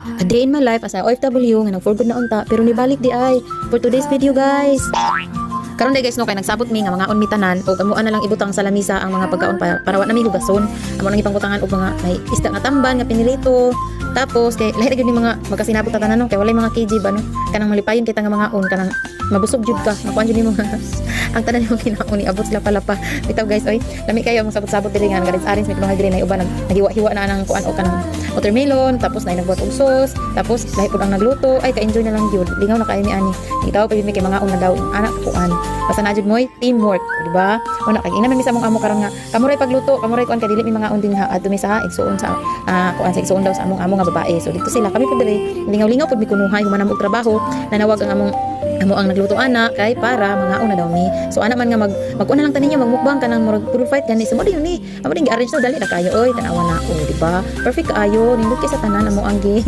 A day in my life as a OFW nga nag-for good na unta pero nibalik di ay for today's video guys. Karon day guys no kay nagsabot mi nga mga on mi tanan o amuan na lang ibutang sa lamisa ang mga pagkaon para wa na mi hugason. Amo nang ipangbutangan og mga may isda nga tamban nga pinilito. Tapos kay lahi ra gyud ni mga magkasinabot ta tanan no kay walay mga kg ba no. Kanang malipayon kita nga mga on kanang mabusog jud ka. Makuan jud ni mga ang tanan nimo kinaon ni abot sila pala pa. Bitaw guys oy, lami kayo ang sabot-sabot diri nga galit arins mit mga diri na uban naghiwa-hiwa na nang kuan o kanang watermelon tapos na nagbuhat og sauce tapos lahi pud ang nagluto ay ka-enjoy na lang gyud. Lingaw na kay mi ani. Itaw pa mi kay mga una daw anak kuan. Basta na jud moy teamwork, di ba? Una kay ina man mi sa among amo karon nga kamuray pagluto, kamuray kuan kay dili mi mga undin ha adto mi sa igsuon sa kuan sa igsuon daw sa among amo nga babae. So dito sila kami pud diri lingaw-lingaw pud mi kunuhay human among trabaho nanawag ang among amo ang nagluto ana kay para mga una daw mi. So ana man nga mag-una lang taninyo magmukbang kanang murag puro fight gani sa mo din ni. Amo din gi-arrange daw dali na kayo oy tanawa na o di ba? Perfect kaayo nindot kay sa tanan amo anggi.